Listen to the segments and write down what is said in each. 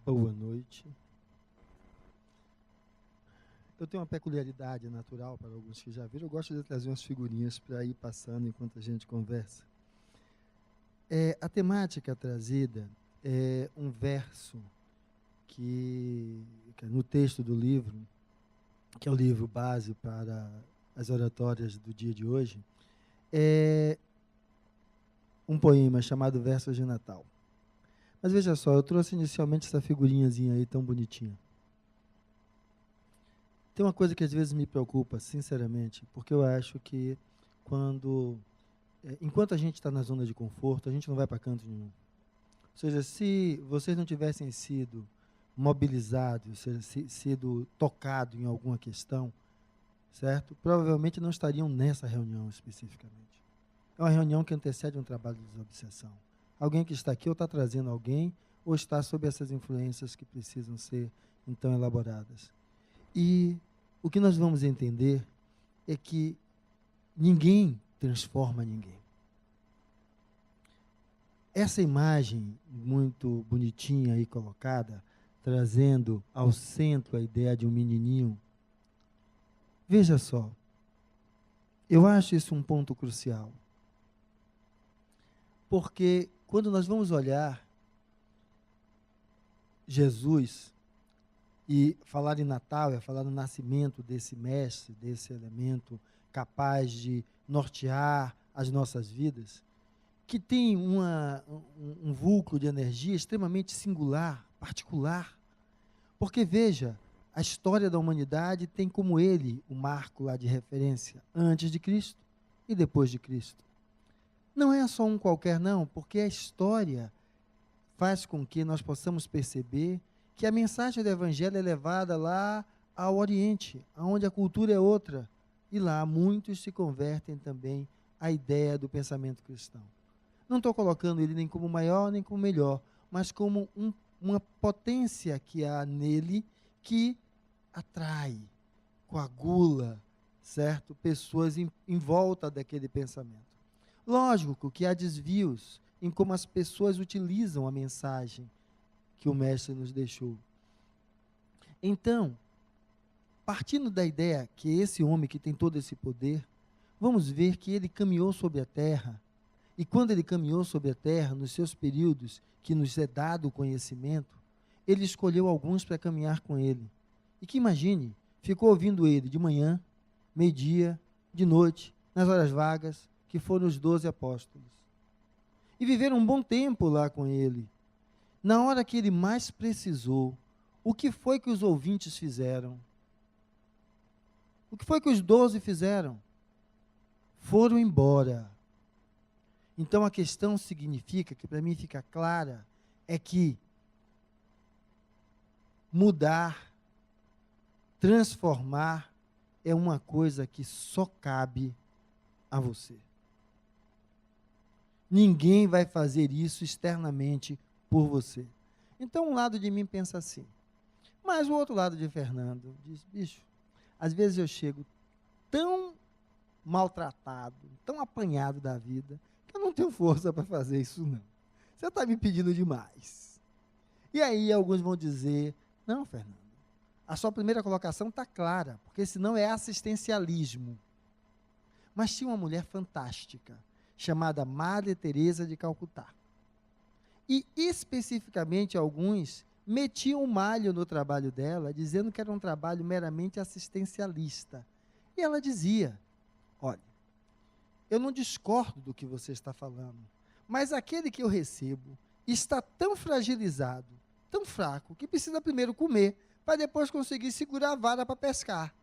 Boa noite. Eu tenho uma peculiaridade natural para alguns que já viram. Eu gosto de trazer umas figurinhas para ir passando enquanto a gente conversa. A temática trazida é um verso que é no texto do livro, que é o livro base para as oratórias do dia de hoje, é um poema chamado Versos de Natal. Mas veja só, eu trouxe inicialmente essa figurinhazinha aí tão bonitinha. Tem uma coisa que às vezes me preocupa, sinceramente, porque eu acho que enquanto a gente está na zona de conforto, a gente não vai para canto nenhum. Ou seja, se vocês não tivessem sido mobilizados, sido tocados em alguma questão, certo? Provavelmente não estariam nessa reunião especificamente. É uma reunião que antecede um trabalho de desobsessão. Alguém que está aqui ou está trazendo alguém, ou está sob essas influências que precisam ser, então, elaboradas. E o que nós vamos entender é que ninguém transforma ninguém. Essa imagem muito bonitinha aí colocada, trazendo ao centro a ideia de um menininho, veja só, eu acho isso um ponto crucial. Porque quando nós vamos olhar Jesus e falar em Natal, é falar no nascimento desse mestre, desse elemento capaz de nortear as nossas vidas, que tem um vulcro de energia extremamente singular, particular. Porque, veja, a história da humanidade tem como ele o marco lá de referência, antes de Cristo e depois de Cristo. Não é só um qualquer não, porque a história faz com que nós possamos perceber que a mensagem do Evangelho é levada lá ao Oriente, onde a cultura é outra, e lá muitos se convertem também à ideia do pensamento cristão. Não estou colocando ele nem como maior, nem como melhor, mas como uma potência que há nele que atrai, coagula, certo? Pessoas em volta daquele pensamento. Lógico que há desvios em como as pessoas utilizam a mensagem que o mestre nos deixou. Então, partindo da ideia que esse homem que tem todo esse poder, vamos ver que ele caminhou sobre a terra, e quando ele caminhou sobre a terra, nos seus períodos que nos é dado o conhecimento, ele escolheu alguns para caminhar com ele. E que imagine, ficou ouvindo ele de manhã, meio-dia, de noite, nas horas vagas, que foram os 12 apóstolos. E viveram um bom tempo lá com ele. Na hora que ele mais precisou, o que foi que os ouvintes fizeram? O que foi que os 12 fizeram? Foram embora. Então a questão significa, que para mim fica clara, é que mudar, transformar, é uma coisa que só cabe a você. Ninguém vai fazer isso externamente por você. Então um lado de mim pensa assim, mas o outro lado de Fernando diz, bicho, às vezes eu chego tão maltratado, tão apanhado da vida, que eu não tenho força para fazer isso não. Você está me pedindo demais. E aí alguns vão dizer, não, Fernando, a sua primeira colocação está clara, porque senão é assistencialismo. Mas tinha uma mulher fantástica, chamada Madre Teresa de Calcutá. E especificamente alguns metiam um malho no trabalho dela, dizendo que era um trabalho meramente assistencialista. E ela dizia, olha, eu não discordo do que você está falando, mas aquele que eu recebo está tão fragilizado, tão fraco, que precisa primeiro comer, para depois conseguir segurar a vara para pescar.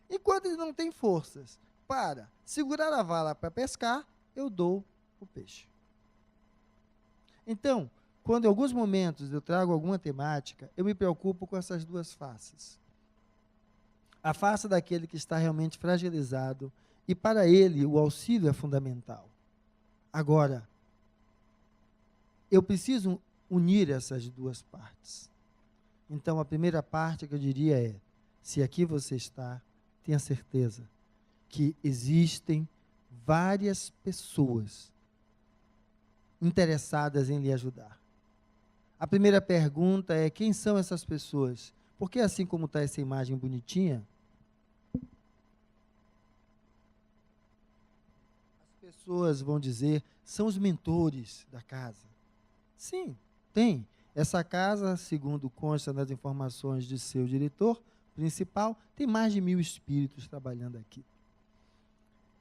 Enquanto ele não tem forças para segurar a vara para pescar, eu dou o peixe. Então, quando em alguns momentos eu trago alguma temática, eu me preocupo com essas duas faces. A face daquele que está realmente fragilizado, e para ele o auxílio é fundamental. Agora, eu preciso unir essas duas partes. Então, a primeira parte que eu diria é, se aqui você está, tenha certeza que existem várias pessoas interessadas em lhe ajudar. A primeira pergunta é: quem são essas pessoas? Porque assim como está essa imagem bonitinha, as pessoas vão dizer, são os mentores da casa. Sim, tem. Essa casa, segundo consta nas informações de seu diretor principal, tem mais de 1000 espíritos trabalhando aqui.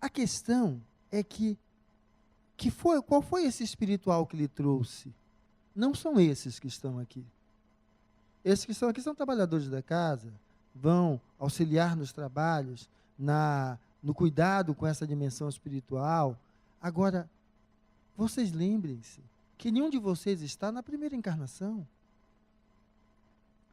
A questão é qual foi esse espiritual que lhe trouxe? Não são esses que estão aqui. Esses que estão aqui são trabalhadores da casa, vão auxiliar nos trabalhos, no cuidado com essa dimensão espiritual. Agora, vocês lembrem-se que nenhum de vocês está na primeira encarnação.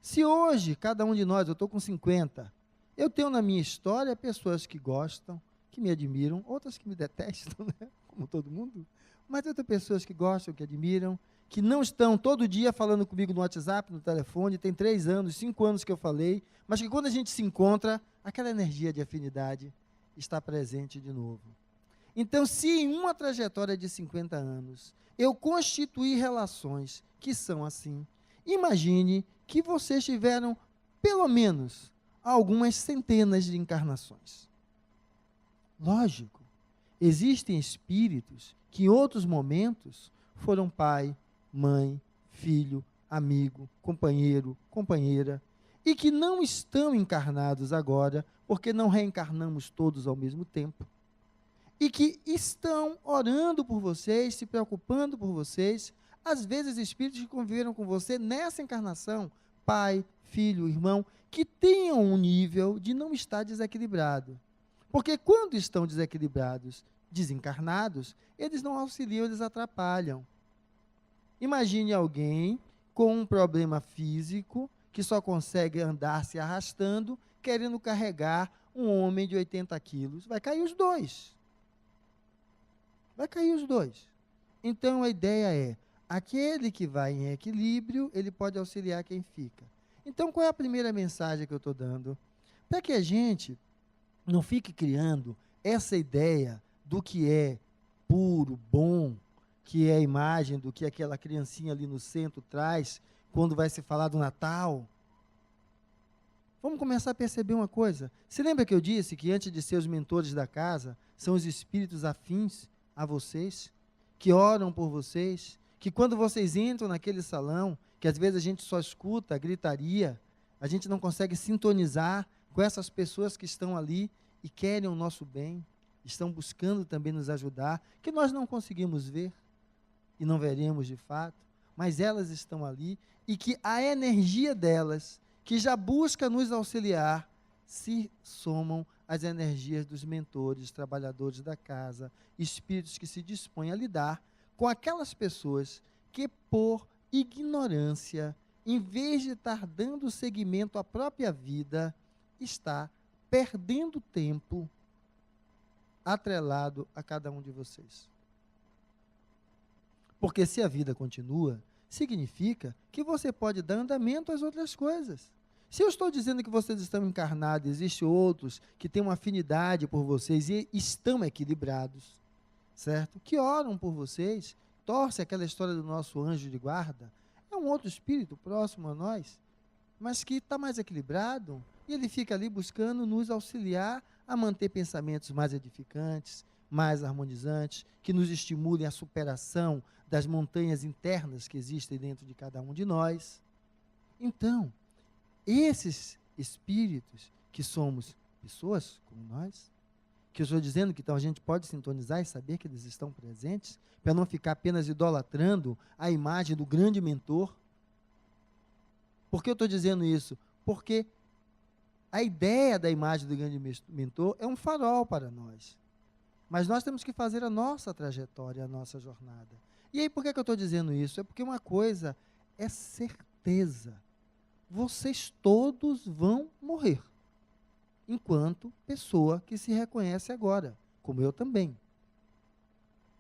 Se hoje, cada um de nós, eu estou com 50, eu tenho na minha história pessoas que gostam, que me admiram, outras que me detestam, né? Como todo mundo, mas eu tenho pessoas que gostam, que admiram, que não estão todo dia falando comigo no WhatsApp, no telefone, tem 3 anos, 5 anos que eu falei, mas que quando a gente se encontra, aquela energia de afinidade está presente de novo. Então, se em uma trajetória de 50 anos, eu constituir relações que são assim, imagine que vocês tiveram, pelo menos, algumas centenas de encarnações. Lógico, existem espíritos que em outros momentos foram pai, mãe, filho, amigo, companheiro, companheira, e que não estão encarnados agora, porque não reencarnamos todos ao mesmo tempo, e que estão orando por vocês, se preocupando por vocês, às vezes espíritos que conviveram com você nessa encarnação, pai, filho, irmão, que tenham um nível de não estar desequilibrado. Porque quando estão desequilibrados, desencarnados, eles não auxiliam, eles atrapalham. Imagine alguém com um problema físico, que só consegue andar se arrastando, querendo carregar um homem de 80 quilos. Vai cair os dois. Vai cair os dois. Então a ideia é, aquele que vai em equilíbrio, ele pode auxiliar quem fica. Então qual é a primeira mensagem que eu estou dando? Para que a gente não fique criando essa ideia do que é puro, bom, que é a imagem do que aquela criancinha ali no centro traz, quando vai se falar do Natal. Vamos começar a perceber uma coisa. Você lembra que eu disse que antes de ser os mentores da casa, são os espíritos afins a vocês, que oram por vocês, que quando vocês entram naquele salão, que às vezes a gente só escuta a gritaria, a gente não consegue sintonizar com essas pessoas que estão ali e querem o nosso bem, estão buscando também nos ajudar, que nós não conseguimos ver e não veremos de fato, mas elas estão ali e que a energia delas, que já busca nos auxiliar, se somam às energias dos mentores, trabalhadores da casa, espíritos que se dispõem a lidar com aquelas pessoas que, por ignorância, em vez de estar dando seguimento à própria vida, está perdendo tempo atrelado a cada um de vocês. Porque se a vida continua, significa que você pode dar andamento às outras coisas. Se eu estou dizendo que vocês estão encarnados, existem outros que têm uma afinidade por vocês e estão equilibrados, certo? Que oram por vocês, torce aquela história do nosso anjo de guarda, é um outro espírito próximo a nós, mas que está mais equilibrado, e ele fica ali buscando nos auxiliar a manter pensamentos mais edificantes, mais harmonizantes, que nos estimulem a superação das montanhas internas que existem dentro de cada um de nós. Então, esses espíritos, que somos pessoas como nós, que eu estou dizendo que então a gente pode sintonizar e saber que eles estão presentes, para não ficar apenas idolatrando a imagem do grande mentor. Por que eu estou dizendo isso? Porque a ideia da imagem do grande mentor é um farol para nós. Mas nós temos que fazer a nossa trajetória, a nossa jornada. E aí, por que eu estou dizendo isso? É porque uma coisa é certeza. Vocês todos vão morrer. Enquanto pessoa que se reconhece agora, como eu também.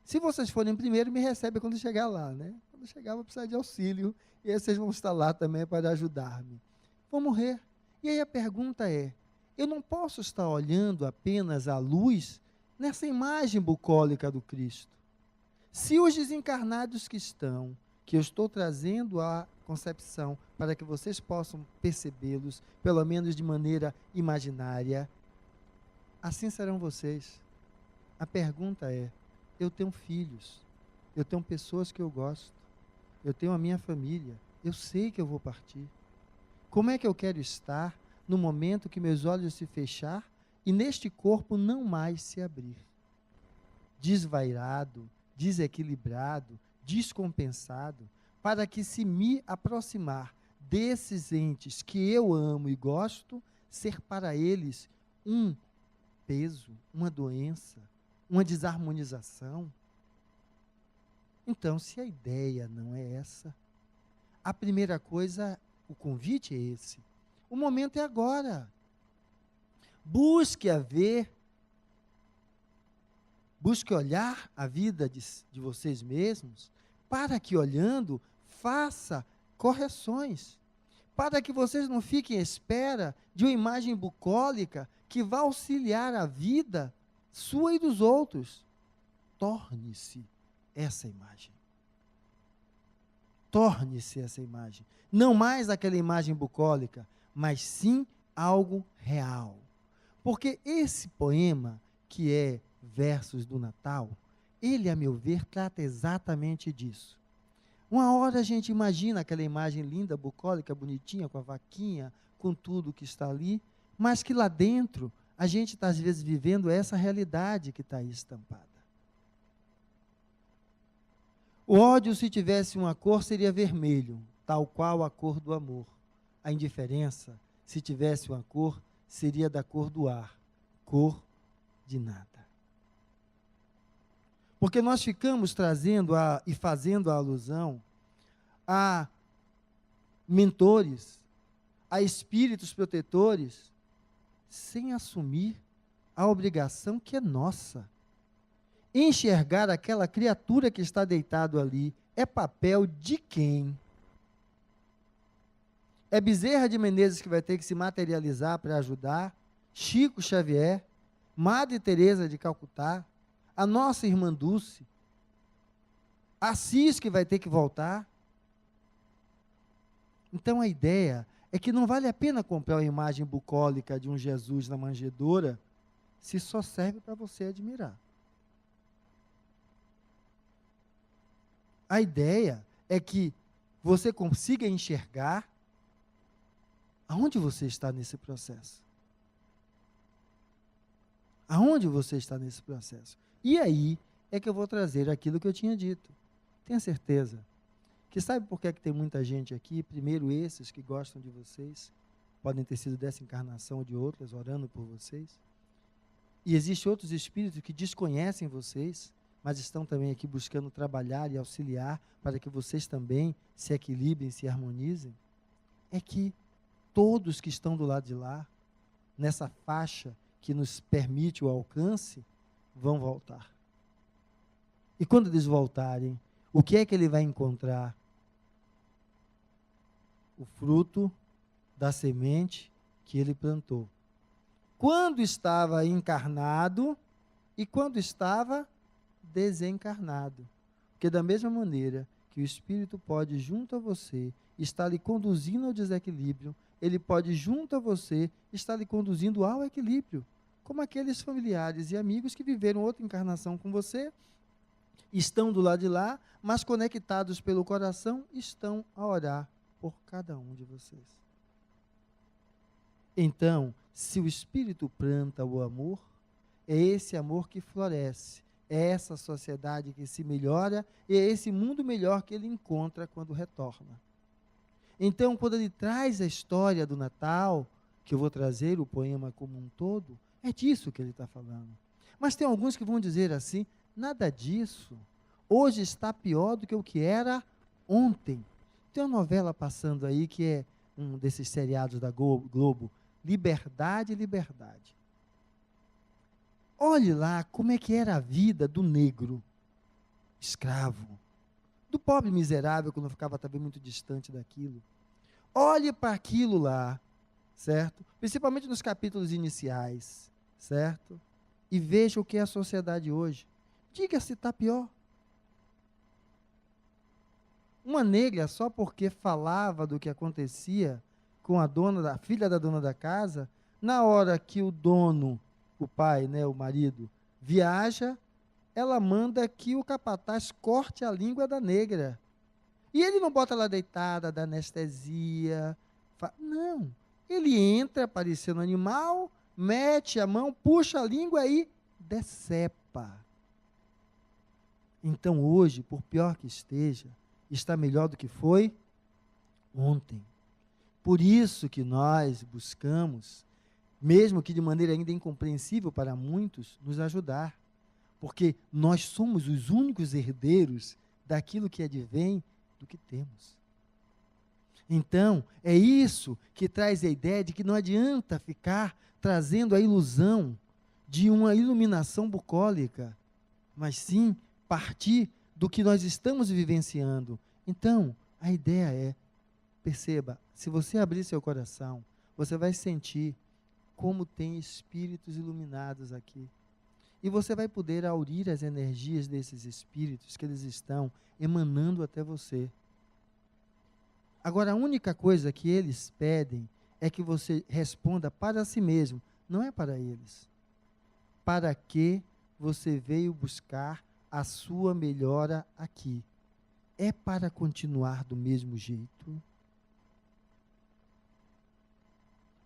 Se vocês forem primeiro, me recebem quando chegar lá, né? Quando chegar, vou precisar de auxílio, e aí vocês vão estar lá também para ajudar-me. Vou morrer. E aí a pergunta é, eu não posso estar olhando apenas a luz nessa imagem bucólica do Cristo. Se os desencarnados que estão, que eu estou trazendo à concepção, para que vocês possam percebê-los, pelo menos de maneira imaginária. Assim serão vocês. A pergunta é: eu tenho filhos, eu tenho pessoas que eu gosto, eu tenho a minha família, eu sei que eu vou partir. Como é que eu quero estar no momento que meus olhos se fechar e neste corpo não mais se abrir? Desvairado, desequilibrado, descompensado, para que, se me aproximar desses entes que eu amo e gosto, ser para eles um peso, uma doença, uma desarmonização. Então, se a ideia não é essa, a primeira coisa, o convite é esse. O momento é agora. Busque olhar a vida de vocês mesmos, para que, olhando, faça correções, para que vocês não fiquem à espera de uma imagem bucólica que vai auxiliar a vida sua e dos outros. Torne-se essa imagem. Torne-se essa imagem. Não mais aquela imagem bucólica, mas sim algo real. Porque esse poema, que é Versos do Natal, ele, a meu ver, trata exatamente disso. Uma hora a gente imagina aquela imagem linda, bucólica, bonitinha, com a vaquinha, com tudo que está ali, mas que lá dentro a gente está, às vezes, vivendo essa realidade que está aí estampada. O ódio, se tivesse uma cor, seria vermelho, tal qual a cor do amor. A indiferença, se tivesse uma cor, seria da cor do ar, cor de nada. Porque nós ficamos trazendo e fazendo a alusão a mentores, a espíritos protetores, sem assumir a obrigação que é nossa. Enxergar aquela criatura que está deitado ali é papel de quem? É Bezerra de Menezes que vai ter que se materializar para ajudar? Chico Xavier? Madre Teresa de Calcutá? A nossa irmã Dulce? Assis que vai ter que voltar? Então a ideia é que não vale a pena comprar uma imagem bucólica de um Jesus na manjedoura se só serve para você admirar. A ideia é que você consiga enxergar aonde você está nesse processo. Aonde você está nesse processo. E aí é que eu vou trazer aquilo que eu tinha dito. Tenha certeza que sabe por que é que tem muita gente aqui, primeiro esses que gostam de vocês, podem ter sido dessa encarnação ou de outras, orando por vocês. E existem outros espíritos que desconhecem vocês, mas estão também aqui buscando trabalhar e auxiliar para que vocês também se equilibrem, se harmonizem. É que todos que estão do lado de lá, nessa faixa que nos permite o alcance, vão voltar. E quando eles voltarem, o que é que ele vai encontrar? O fruto da semente que ele plantou. Quando estava encarnado e quando estava desencarnado. Porque da mesma maneira que o espírito pode, junto a você, estar lhe conduzindo ao desequilíbrio, ele pode, junto a você, estar lhe conduzindo ao equilíbrio. Como aqueles familiares e amigos que viveram outra encarnação com você, estão do lado de lá, mas conectados pelo coração, estão a orar por cada um de vocês. Então, se o espírito planta o amor, é esse amor que floresce, é essa sociedade que se melhora, e é esse mundo melhor que ele encontra quando retorna. Então, quando ele traz a história do Natal, que eu vou trazer o poema como um todo, é disso que ele está falando. Mas tem alguns que vão dizer assim, nada disso. Hoje está pior do que o que era ontem. Tem uma novela passando aí que é um desses seriados da Globo, Liberdade, Liberdade. Olhe lá como é que era a vida do negro, escravo, do pobre miserável, quando ficava também muito distante daquilo. Olhe para aquilo lá, certo? Principalmente nos capítulos iniciais, certo? E veja o que é a sociedade hoje. Diga se está pior. Uma negra, só porque falava do que acontecia com a filha da dona da casa, na hora que o dono, o pai, né, o marido, viaja, ela manda que o capataz corte a língua da negra. E ele não bota ela deitada, dá anestesia. Não. Ele entra parecendo animal, mete a mão, puxa a língua e decepa. Então hoje, por pior que esteja, está melhor do que foi ontem. Por isso que nós buscamos, mesmo que de maneira ainda incompreensível para muitos, nos ajudar. Porque nós somos os únicos herdeiros daquilo que advém do que temos. Então, é isso que traz a ideia de que não adianta ficar trazendo a ilusão de uma iluminação bucólica, mas sim partir do que nós estamos vivenciando. Então, a ideia é, perceba, se você abrir seu coração, você vai sentir como tem espíritos iluminados aqui. E você vai poder aurir as energias desses espíritos que eles estão emanando até você. Agora, a única coisa que eles pedem é que você responda para si mesmo, não é para eles. Para que você veio buscar a sua melhora aqui? É para continuar do mesmo jeito?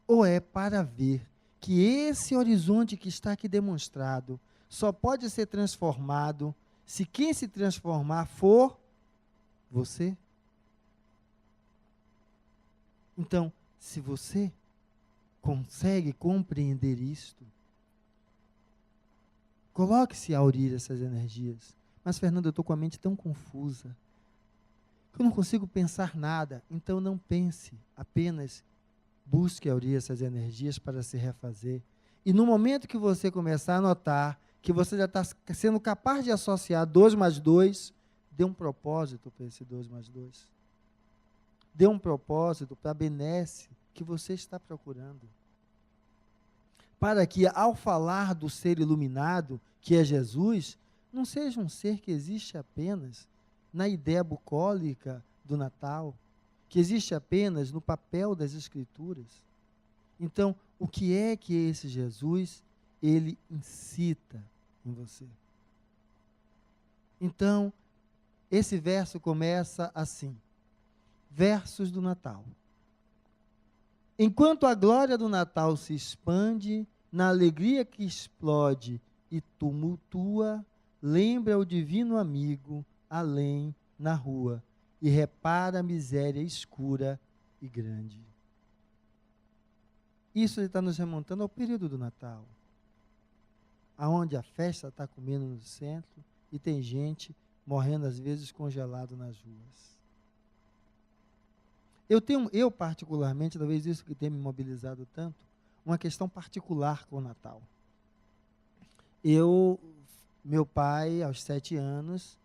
Ou é para ver que esse horizonte que está aqui demonstrado só pode ser transformado se quem se transformar for você? Então, se você consegue compreender isto, coloque-se a aurir essas energias. Mas, Fernando, eu estou com a mente tão confusa que eu não consigo pensar nada. Então, não pense, apenas busque aurir essas energias para se refazer. E no momento que você começar a notar que você já está sendo capaz de associar 2 mais 2, dê um propósito para esse 2 mais 2. Dê um propósito para a benesse que você está procurando. Para que, ao falar do ser iluminado, que é Jesus, não seja um ser que existe apenas na ideia bucólica do Natal, que existe apenas no papel das Escrituras. Então, o que é que esse Jesus, ele incita em você? Então, esse verso começa assim, versos do Natal. Enquanto a glória do Natal se expande, na alegria que explode e tumultua, lembra o divino amigo além na rua e repara a miséria escura e grande. Isso está nos remontando ao período do Natal, aonde a festa está comendo no centro e tem gente morrendo às vezes congelado nas ruas. Eu particularmente, talvez isso que tenha me mobilizado tanto, uma questão particular com o Natal. Meu pai, aos 7 anos,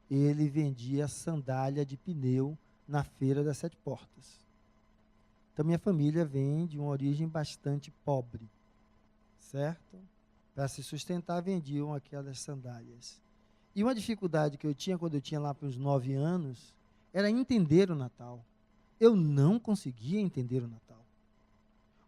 ele vendia sandália de pneu na feira das 7 portas. Então, minha família vem de uma origem bastante pobre, certo? Para se sustentar, vendiam aquelas sandálias. E uma dificuldade que eu tinha quando eu tinha lá para os 9 anos, era entender o Natal. Eu não conseguia entender o Natal.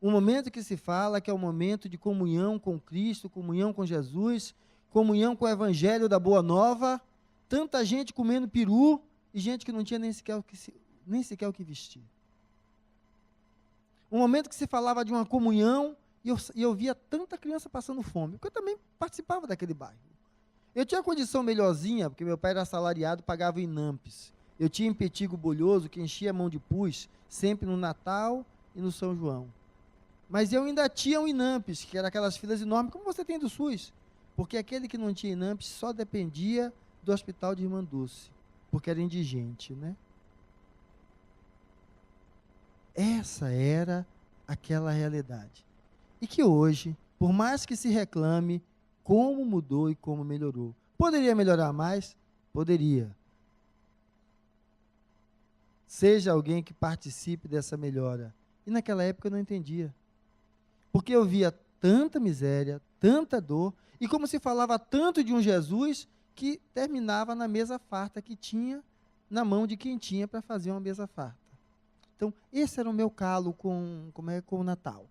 Um momento que se fala que é o momento de comunhão com Cristo, comunhão com Jesus, comunhão com o Evangelho da Boa Nova, tanta gente comendo peru e gente que não tinha nem sequer o que vestir. Um momento que se falava de uma comunhão e eu via tanta criança passando fome, porque eu também participava daquele bairro. Eu tinha condição melhorzinha, porque meu pai era assalariado, pagava em Nampes. Eu tinha impetigo bolhoso que enchia a mão de pus, sempre no Natal e no São João. Mas eu ainda tinha um Inampes, que era aquelas filas enormes, como você tem do SUS. Porque aquele que não tinha Inampes só dependia do Hospital de Irmã Dulce, porque era indigente, né? Essa era aquela realidade. E que hoje, por mais que se reclame como mudou e como melhorou, poderia melhorar mais? Poderia. Seja alguém que participe dessa melhora. E naquela época eu não entendia. Porque eu via tanta miséria, tanta dor, e como se falava tanto de um Jesus que terminava na mesa farta que tinha na mão de quem tinha para fazer uma mesa farta. Então, esse era o meu calo com o Natal,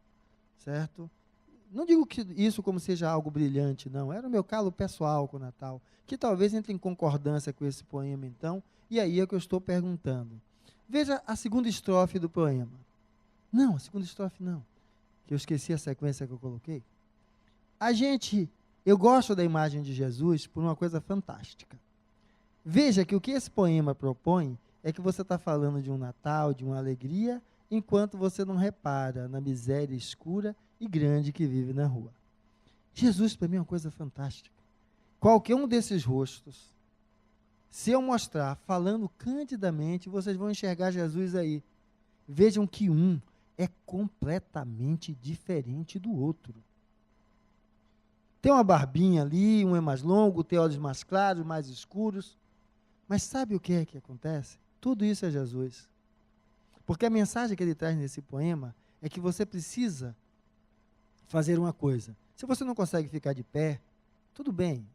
certo? Não digo que isso como seja algo brilhante, não. Era o meu calo pessoal com o Natal, que talvez entre em concordância com esse poema, então, e aí é que eu estou perguntando. Veja a segunda estrofe do poema. Não, a segunda estrofe não, que eu esqueci a sequência que eu coloquei. Eu gosto da imagem de Jesus por uma coisa fantástica. Veja que o que esse poema propõe é que você está falando de um Natal, de uma alegria, enquanto você não repara na miséria escura e grande que vive na rua. Jesus, para mim, é uma coisa fantástica. Qualquer um desses rostos, se eu mostrar, falando candidamente, vocês vão enxergar Jesus aí. Vejam que um é completamente diferente do outro. Tem uma barbinha ali, um é mais longo, tem olhos mais claros, mais escuros. Mas sabe o que é que acontece? Tudo isso é Jesus. Porque a mensagem que ele traz nesse poema é que você precisa fazer uma coisa. Se você não consegue ficar de pé, tudo bem,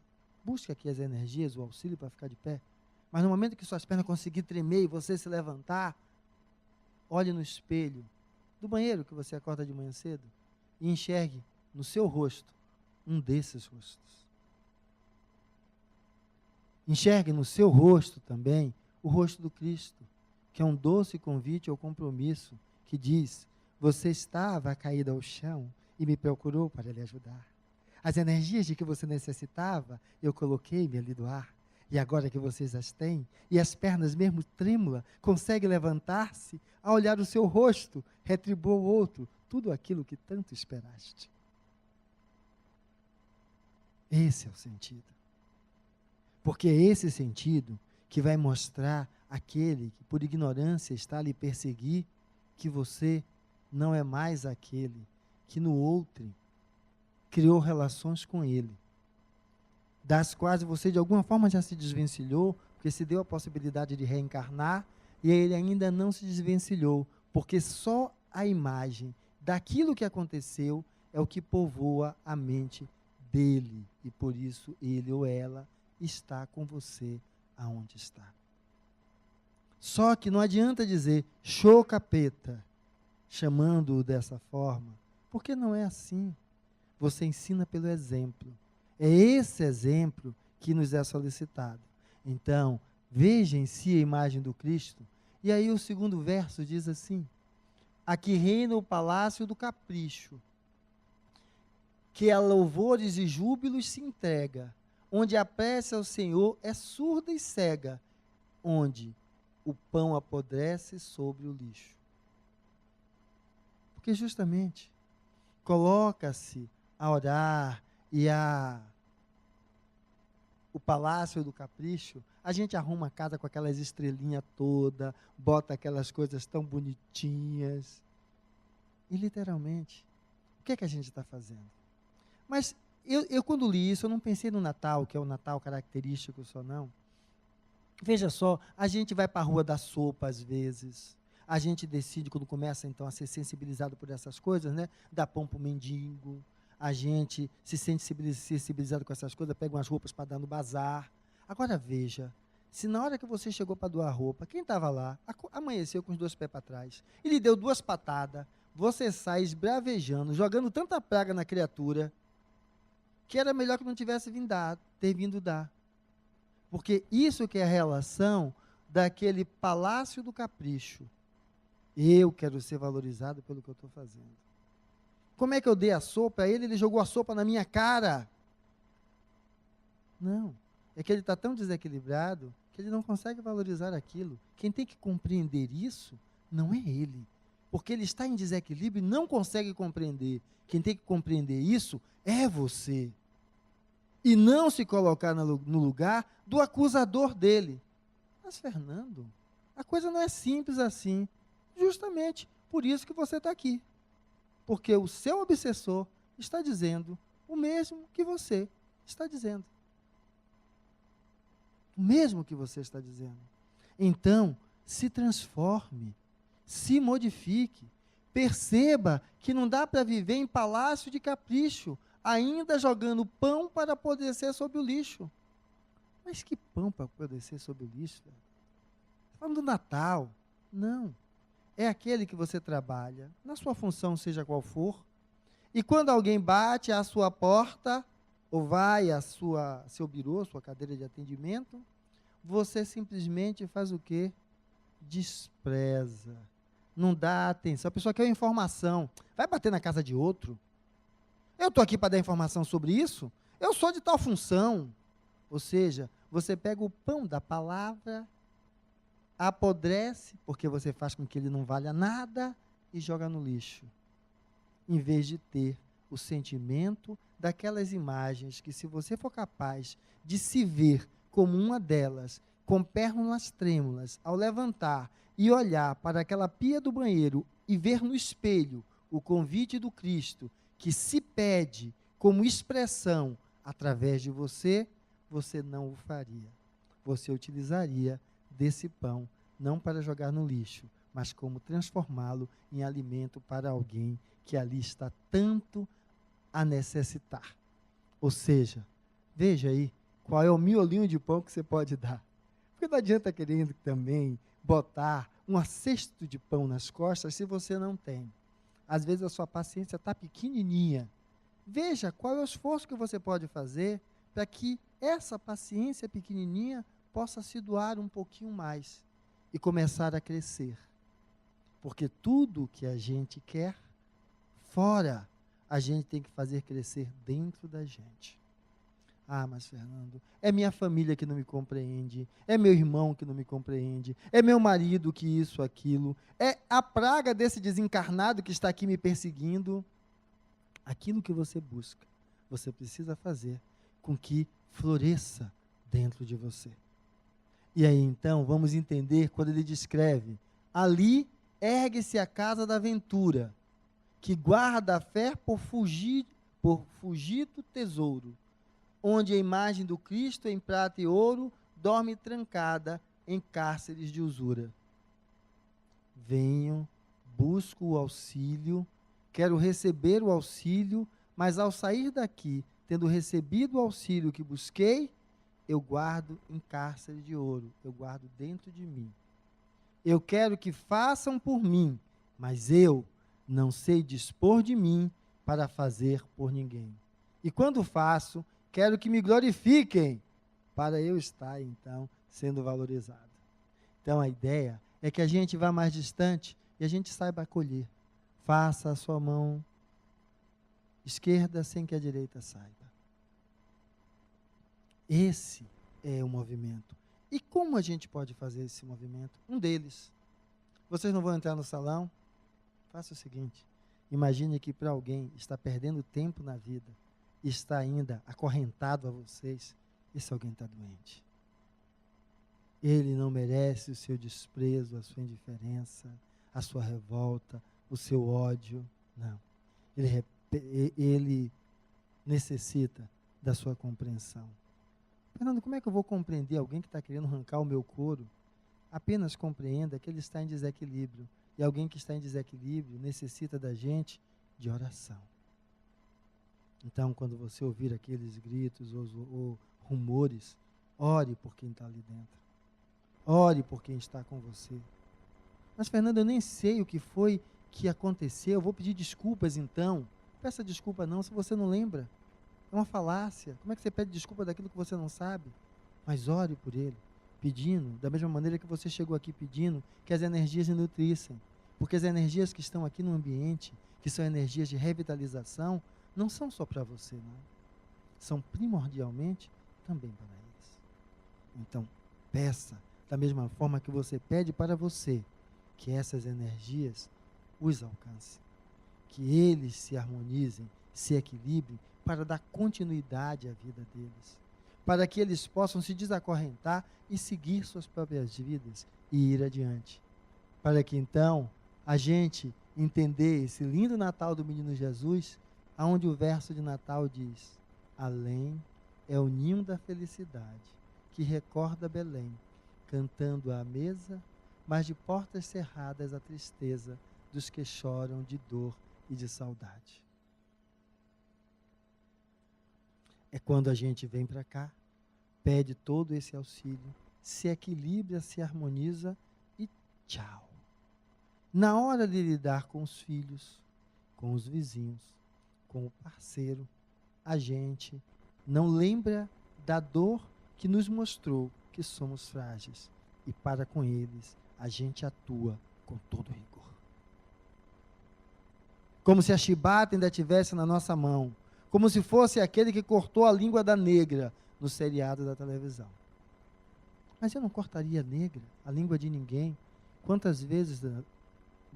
busque aqui as energias, o auxílio para ficar de pé. Mas no momento que suas pernas conseguirem tremer e você se levantar, olhe no espelho do banheiro que você acorda de manhã cedo e enxergue no seu rosto um desses rostos. Enxergue no seu rosto também o rosto do Cristo, que é um doce convite ao compromisso, que diz: você estava caído ao chão e me procurou para lhe ajudar. As energias de que você necessitava, eu coloquei-me ali do ar. E agora que vocês as têm, e as pernas mesmo trêmulas, consegue levantar-se, a olhar o seu rosto, retribua o outro, tudo aquilo que tanto esperaste. Esse é o sentido. Porque é esse sentido que vai mostrar aquele que por ignorância está a lhe perseguir, que você não é mais aquele que no outro criou relações com ele, das quais você de alguma forma já se desvencilhou, porque se deu a possibilidade de reencarnar, e ele ainda não se desvencilhou, porque só a imagem daquilo que aconteceu é o que povoa a mente dele, e por isso ele ou ela está com você aonde está. Só que não adianta dizer show capeta, chamando-o dessa forma, porque não é assim. Você ensina pelo exemplo. É esse exemplo que nos é solicitado. Então, veja em si a imagem do Cristo. E aí o segundo verso diz assim: aqui reina o palácio do capricho, que a louvores e júbilos se entrega, onde a prece ao Senhor é surda e cega, onde o pão apodrece sobre o lixo. Porque justamente coloca-se a orar e o palácio do capricho, a gente arruma a casa com aquelas estrelinhas todas, bota aquelas coisas tão bonitinhas. E literalmente, o que é que a gente está fazendo? Mas eu quando li isso, eu não pensei no Natal, que é o Natal característico só não. Veja só, a gente vai para a rua da sopa às vezes, a gente decide, quando começa então a ser sensibilizado por essas coisas, né, dar pão para o mendigo, a gente se sente sensibilizado com essas coisas, pega umas roupas para dar no bazar. Agora veja, se na hora que você chegou para doar roupa, quem estava lá, amanheceu com os 2 pés para trás, e lhe deu 2 patadas, você sai esbravejando, jogando tanta praga na criatura, que era melhor que não tivesse ter vindo dar. Porque isso que é a relação daquele palácio do capricho. Eu quero ser valorizado pelo que eu estou fazendo. Como é que eu dei a sopa a ele? Ele jogou a sopa na minha cara. Não. É que ele está tão desequilibrado que ele não consegue valorizar aquilo. Quem tem que compreender isso não é ele. Porque ele está em desequilíbrio e não consegue compreender. Quem tem que compreender isso é você. E não se colocar no lugar do acusador dele. Mas, Fernando, a coisa não é simples assim. Justamente por isso que você está aqui. Porque o seu obsessor está dizendo o mesmo que você está dizendo. O mesmo que você está dizendo. Então, se transforme, se modifique, perceba que não dá para viver em palácio de capricho, ainda jogando pão para apodrecer sobre o lixo. Mas que pão para apodrecer sobre o lixo? falando do Natal. Não. É aquele que você trabalha, na sua função, seja qual for, e quando alguém bate à sua porta, ou vai à seu birô, sua cadeira de atendimento, você simplesmente faz o quê? Despreza. Não dá atenção. A pessoa quer informação. Vai bater na casa de outro? Eu estou aqui para dar informação sobre isso? Eu sou de tal função. Ou seja, você pega o pão da palavra, apodrece, porque você faz com que ele não valha nada, e joga no lixo. Em vez de ter o sentimento daquelas imagens que, se você for capaz de se ver como uma delas, com pernas trêmulas, ao levantar e olhar para aquela pia do banheiro e ver no espelho o convite do Cristo, que se pede como expressão através de você, você não o faria. Você utilizaria desse pão, não para jogar no lixo, mas como transformá-lo em alimento para alguém que ali está tanto a necessitar. Ou seja, veja aí qual é o miolinho de pão que você pode dar. Porque não adianta querendo também botar um cesto de pão nas costas se você não tem. Às vezes a sua paciência está pequenininha. Veja qual é o esforço que você pode fazer para que essa paciência pequenininha possa se doar um pouquinho mais e começar a crescer. Porque tudo que a gente quer fora, a gente tem que fazer crescer dentro da gente. Ah, mas Fernando, é minha família que não me compreende, é meu irmão que não me compreende, é meu marido que isso, aquilo, é a praga desse desencarnado que está aqui me perseguindo. Aquilo que você busca, você precisa fazer com que floresça dentro de você. E aí então, vamos entender quando ele descreve: ali ergue-se a casa da ventura, que guarda a fé por fugido tesouro, onde a imagem do Cristo em prata e ouro dorme trancada em cárceres de usura. Venho, busco o auxílio, quero receber o auxílio, mas ao sair daqui, tendo recebido o auxílio que busquei, eu guardo em cárcere de ouro, eu guardo dentro de mim. Eu quero que façam por mim, mas eu não sei dispor de mim para fazer por ninguém. E quando faço, quero que me glorifiquem, para eu estar, então, sendo valorizado. Então, a ideia é que a gente vá mais distante e a gente saiba acolher. Faça a sua mão esquerda sem que a direita saiba. Esse é o movimento. E como a gente pode fazer esse movimento? Um deles. Vocês não vão entrar no salão? Faça o seguinte. Imagine que para alguém está perdendo tempo na vida, está ainda acorrentado a vocês, esse alguém está doente. Ele não merece o seu desprezo, a sua indiferença, a sua revolta, o seu ódio. Não. Ele necessita da sua compreensão. Fernando, como é que eu vou compreender alguém que está querendo arrancar o meu couro? Apenas compreenda que ele está em desequilíbrio. E alguém que está em desequilíbrio necessita da gente de oração. Então, quando você ouvir aqueles gritos ou rumores, ore por quem está ali dentro. Ore por quem está com você. Mas, Fernando, eu nem sei o que foi que aconteceu. Eu vou pedir desculpas, então. Peça desculpa não, se você não lembra. É uma falácia. Como é que você pede desculpa daquilo que você não sabe? Mas ore por ele, pedindo, da mesma maneira que você chegou aqui pedindo, que as energias se nutrissem. Porque as energias que estão aqui no ambiente, que são energias de revitalização, não são só para você, não. São primordialmente também para eles. Então, peça, da mesma forma que você pede para você, que essas energias os alcancem. Que eles se harmonizem, se equilibrem, para dar continuidade à vida deles. Para que eles possam se desacorrentar e seguir suas próprias vidas e ir adiante. Para que então a gente entender esse lindo Natal do Menino Jesus, aonde o verso de Natal diz: além é o ninho da felicidade, que recorda Belém, cantando à mesa, mas de portas cerradas a tristeza dos que choram de dor e de saudade. É quando a gente vem para cá, pede todo esse auxílio, se equilibra, se harmoniza tchau. Na hora de lidar com os filhos, com os vizinhos, com o parceiro, a gente não lembra da dor que nos mostrou que somos frágeis. E para com eles, a gente atua com todo rigor. Como se a chibata ainda estivesse na nossa mão. Como se fosse aquele que cortou a língua da negra no seriado da televisão. Mas eu não cortaria a língua de ninguém. Quantas vezes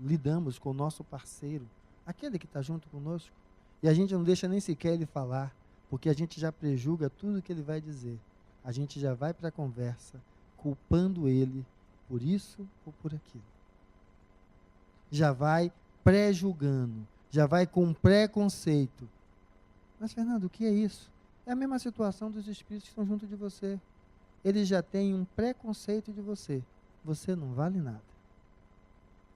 lidamos com o nosso parceiro, aquele que está junto conosco, e a gente não deixa nem sequer ele falar, porque a gente já prejulga tudo que ele vai dizer. A gente já vai para a conversa, culpando ele por isso ou por aquilo. Já vai pré-julgando, já vai com um preconceito. Mas, Fernando, o que é isso? É a mesma situação dos espíritos que estão junto de você. Eles já têm um preconceito de você. Você não vale nada.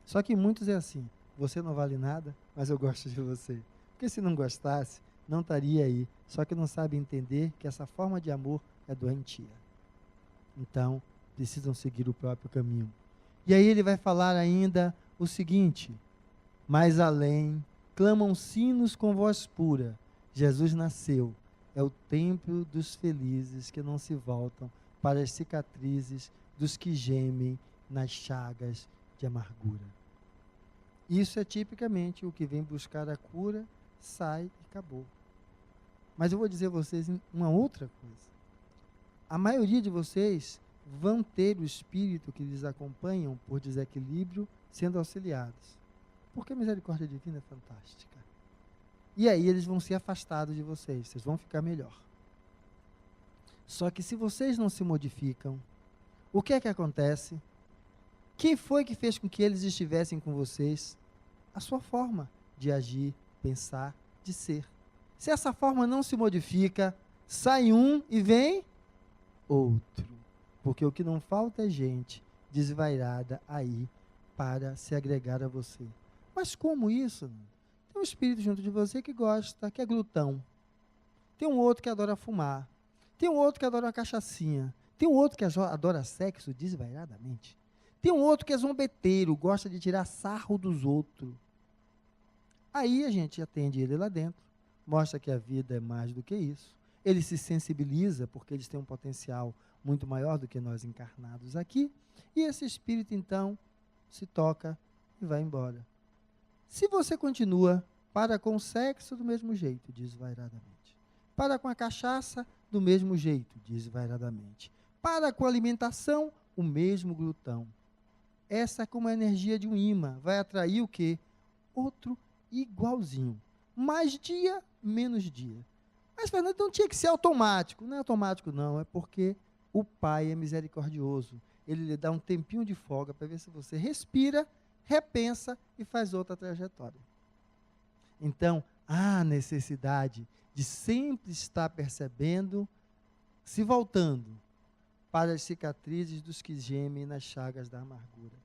Só que muitos é assim, você não vale nada, mas eu gosto de você. Porque se não gostasse, não estaria aí. Só que não sabe entender que essa forma de amor é doentia. Então, precisam seguir o próprio caminho. E aí ele vai falar ainda o seguinte: mais além, clamam sinos com voz pura. Jesus nasceu. É o templo dos felizes que não se voltam para as cicatrizes dos que gemem nas chagas de amargura. Isso é tipicamente o que vem buscar a cura, sai e acabou. Mas eu vou dizer a vocês uma outra coisa. A maioria de vocês vão ter o espírito que lhes acompanham por desequilíbrio sendo auxiliados. Porque a misericórdia divina é fantástica. E aí eles vão ser afastados de vocês, vocês vão ficar melhor. Só que se vocês não se modificam, o que é que acontece? Quem foi que fez com que eles estivessem com vocês? A sua forma de agir, pensar, de ser. Se essa forma não se modifica, sai um e vem outro. Porque o que não falta é gente desvairada aí para se agregar a você. Mas como isso? Tem um espírito junto de você que gosta, que é glutão. Tem um outro que adora fumar. Tem um outro que adora uma cachaçinha. Tem um outro que adora sexo desvairadamente. Tem um outro que é zombeteiro, gosta de tirar sarro dos outros. Aí a gente atende ele lá dentro, mostra que a vida é mais do que isso. Ele se sensibiliza, porque eles têm um potencial muito maior do que nós encarnados aqui. E esse espírito, então, se toca e vai embora. Se você continua, para com o sexo do mesmo jeito, desvairadamente. Para com a cachaça, do mesmo jeito, desvairadamente. Para com a alimentação, o mesmo glutão. Essa é como a energia de um imã. Vai atrair o quê? Outro igualzinho. Mais dia, menos dia. Mas, Fernando, não tinha que ser automático. Não é automático, não. É porque o Pai é misericordioso. Ele lhe dá um tempinho de folga para ver se você respira, repensa e faz outra trajetória. Então, há necessidade de sempre estar percebendo, se voltando para as cicatrizes dos que gemem nas chagas da amargura.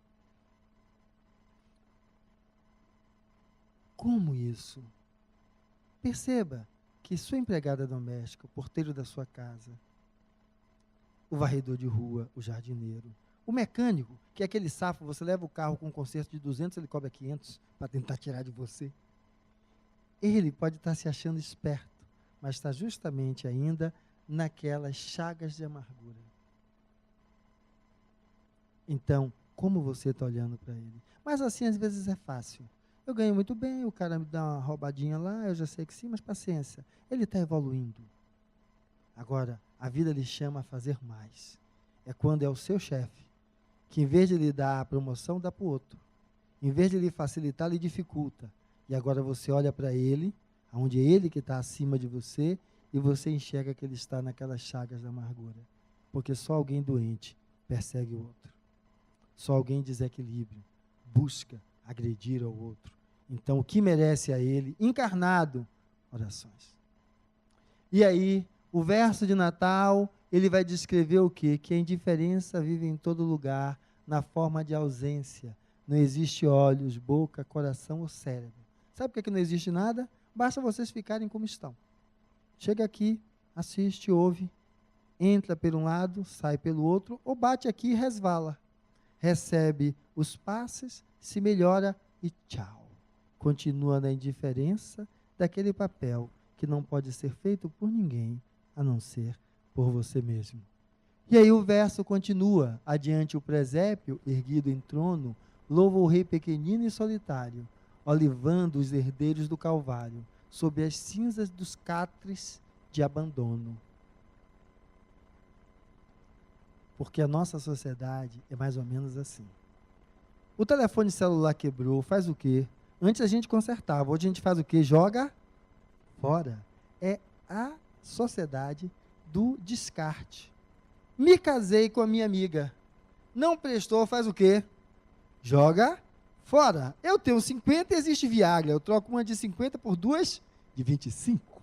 Como isso? Perceba que sua empregada doméstica, o porteiro da sua casa, o varredor de rua, o jardineiro, o mecânico, que é aquele safo, você leva o carro com um conserto de 200, ele cobra 500 para tentar tirar de você. Ele pode estar se achando esperto, mas está justamente ainda naquelas chagas de amargura. Então, como você está olhando para ele? Mas assim, às vezes é fácil. Eu ganho muito bem, o cara me dá uma roubadinha lá, eu já sei que sim, mas paciência. Ele está evoluindo. Agora, a vida lhe chama a fazer mais. É quando é o seu chefe, que em vez de lhe dar a promoção, dá para o outro. Em vez de lhe facilitar, lhe dificulta. E agora você olha para ele, onde é ele que está acima de você, e você enxerga que ele está naquelas chagas da amargura. Porque só alguém doente persegue o outro. Só alguém em desequilíbrio busca agredir ao outro. Então, o que merece a ele, encarnado, orações. E aí, o verso de Natal, ele vai descrever o quê? Que a indiferença vive em todo lugar, na forma de ausência. Não existe olhos, boca, coração ou cérebro. Sabe por que não existe nada? Basta vocês ficarem como estão. Chega aqui, assiste, ouve, entra por um lado, sai pelo outro, ou bate aqui e resvala. recebe os passes, se melhora e tchau. Continua na indiferença daquele papel que não pode ser feito por ninguém, a não ser por você mesmo. E aí o verso continua, adiante o presépio, erguido em trono, louva o rei pequenino e solitário, olivando os herdeiros do Calvário, sob as cinzas dos catres de abandono. Porque a nossa sociedade é mais ou menos assim. O telefone celular quebrou, faz o quê? Antes a gente consertava, hoje a gente faz o quê? Joga fora. É a sociedade do descarte. Me casei com a minha amiga. Não prestou, faz o quê? Joga fora. Eu tenho 50 e existe Viagra. Eu troco uma de 50 por duas de 25.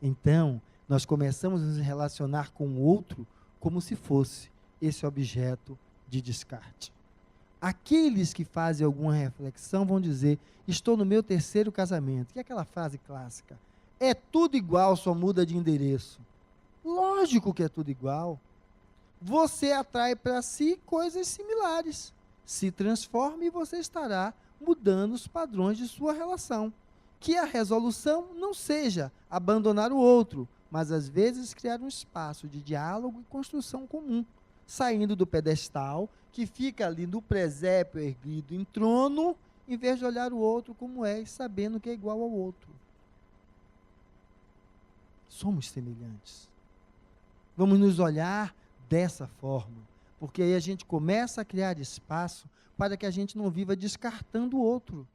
Então, nós começamos a nos relacionar com o outro como se fosse esse objeto de descarte. Aqueles que fazem alguma reflexão vão dizer, estou no meu 3º casamento. E aquela frase clássica, é tudo igual, só muda de endereço. Lógico que é tudo igual. Você atrai para si coisas similares. Se transforme e você estará mudando os padrões de sua relação. Que a resolução não seja abandonar o outro, mas às vezes criar um espaço de diálogo e construção comum, saindo do pedestal que fica ali no presépio erguido em trono, em vez de olhar o outro como é, sabendo que é igual ao outro. Somos semelhantes. Vamos nos olhar dessa forma, porque aí a gente começa a criar espaço para que a gente não viva descartando o outro.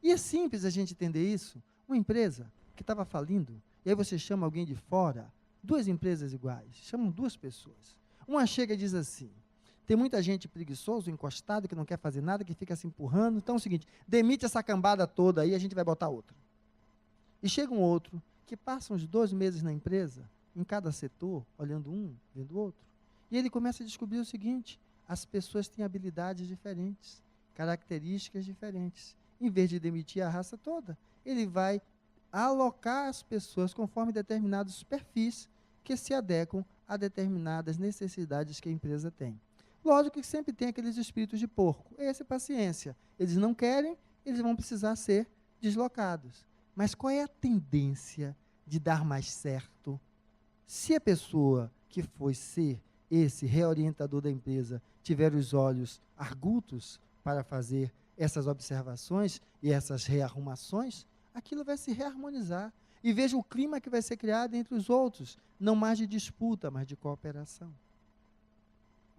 E é simples a gente entender isso. Uma empresa que estava falindo, e aí você chama alguém de fora, 2 empresas iguais, chamam 2 pessoas. Uma chega e diz assim, tem muita gente preguiçoso, encostado, que não quer fazer nada, que fica se empurrando, então é o seguinte, demite essa cambada toda aí, a gente vai botar outra. E chega um outro, que passa uns 2 meses na empresa, em cada setor, olhando um, vendo o outro, e ele começa a descobrir o seguinte, as pessoas têm habilidades diferentes, características diferentes. Em vez de demitir a raça toda, ele vai alocar as pessoas conforme determinados perfis que se adequam a determinadas necessidades que a empresa tem. Lógico que sempre tem aqueles espíritos de porco. Essa é paciência. Eles não querem, eles vão precisar ser deslocados. Mas qual é a tendência de dar mais certo? Se a pessoa que foi ser esse reorientador da empresa tiver os olhos argutos para fazer essas observações e essas rearrumações, aquilo vai se reharmonizar. E veja o clima que vai ser criado entre os outros, não mais de disputa, mas de cooperação.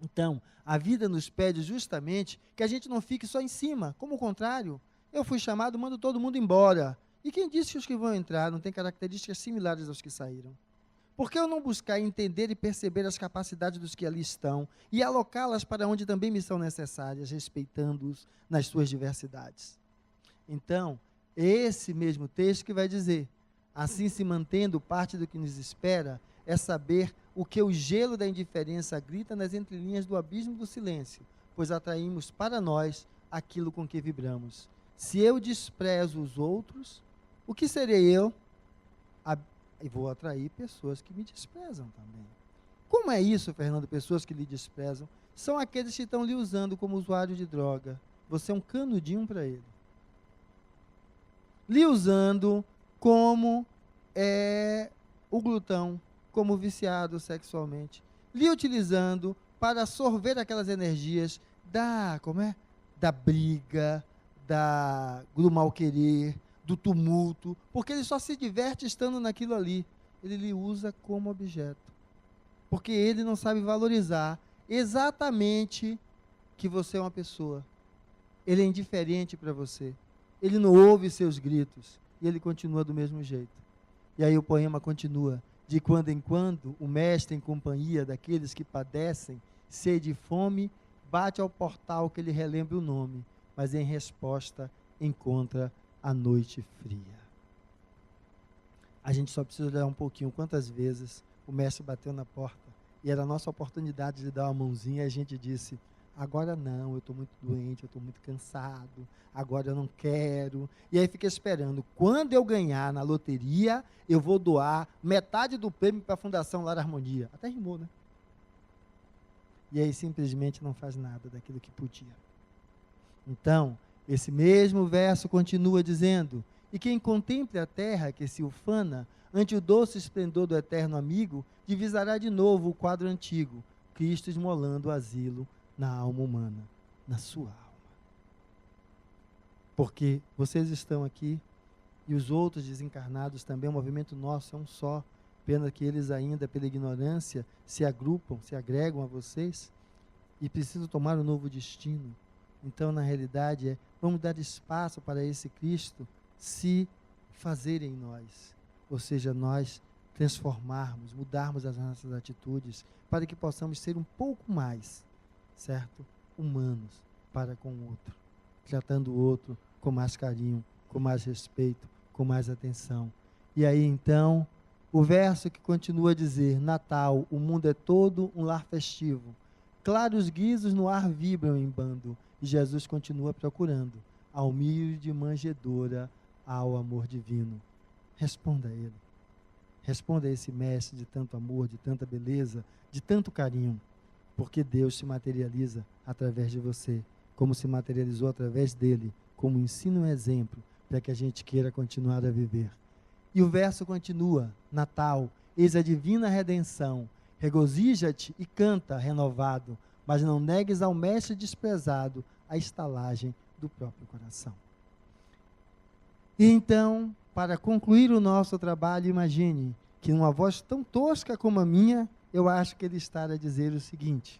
Então, a vida nos pede justamente que a gente não fique só em cima, como o contrário. Eu fui chamado, mando todo mundo embora. E quem disse que os que vão entrar não têm características similares aos que saíram? Por que eu não buscar entender e perceber as capacidades dos que ali estão e alocá-las para onde também me são necessárias, respeitando-os nas suas diversidades? Então, esse mesmo texto que vai dizer, assim se mantendo parte do que nos espera, é saber o que o gelo da indiferença grita nas entrelinhas do abismo do silêncio, pois atraímos para nós aquilo com que vibramos. Se eu desprezo os outros, o que serei eu? E vou atrair pessoas que me desprezam também. Como é isso, Fernando? Pessoas que lhe desprezam são aqueles que estão lhe usando como usuário de droga. Você é um canudinho para ele. Lhe usando como o glutão, como viciado sexualmente. Lhe utilizando para sorver aquelas energias da briga, do mal-querer, do tumulto, porque ele só se diverte estando naquilo ali. Ele lhe usa como objeto. Porque ele não sabe valorizar exatamente que você é uma pessoa. Ele é indiferente para você. Ele não ouve seus gritos. E ele continua do mesmo jeito. E aí o poema continua. De quando em quando, o mestre, em companhia daqueles que padecem sede e fome, bate ao portal que lhe relembre o nome, mas em resposta encontra a noite fria. A gente só precisa olhar um pouquinho quantas vezes o mestre bateu na porta e era a nossa oportunidade de dar uma mãozinha e a gente disse, agora não, eu estou muito doente, eu estou muito cansado, agora eu não quero. E aí fica esperando, quando eu ganhar na loteria, eu vou doar metade do prêmio para a Fundação Lar Harmonia. Até rimou, né? e aí simplesmente não faz nada daquilo que podia. Então, esse mesmo verso continua dizendo: e quem contemple a terra que se ufana, ante o doce esplendor do eterno amigo, divisará de novo o quadro antigo, Cristo esmolando o asilo na alma humana, na sua alma. Porque vocês estão aqui, e os outros desencarnados também, o movimento nosso é um só, pena que eles ainda, pela ignorância, se agrupam, se agregam a vocês, e precisam tomar um novo destino. Então, na realidade, vamos dar espaço para esse Cristo se fazer em nós. Ou seja, nós transformarmos, mudarmos as nossas atitudes, para que possamos ser um pouco mais, certo? Humanos para com o outro, tratando o outro com mais carinho, com mais respeito, com mais atenção. E aí, então, o verso que continua a dizer: Natal, o mundo é todo um lar festivo. Claros guizos no ar vibram em bando, e Jesus continua procurando a humilde manjedoura ao amor divino. Responda a ele. Responda a esse mestre de tanto amor, de tanta beleza, de tanto carinho, porque Deus se materializa através de você, como se materializou através dele, como ensino e exemplo, para que a gente queira continuar a viver. E o verso continua: Natal, eis a divina redenção, regozija-te e canta renovado, mas não negues ao mestre desprezado a estalagem do próprio coração. E então, para concluir o nosso trabalho, imagine que numa voz tão tosca como a minha, eu acho que ele está a dizer o seguinte: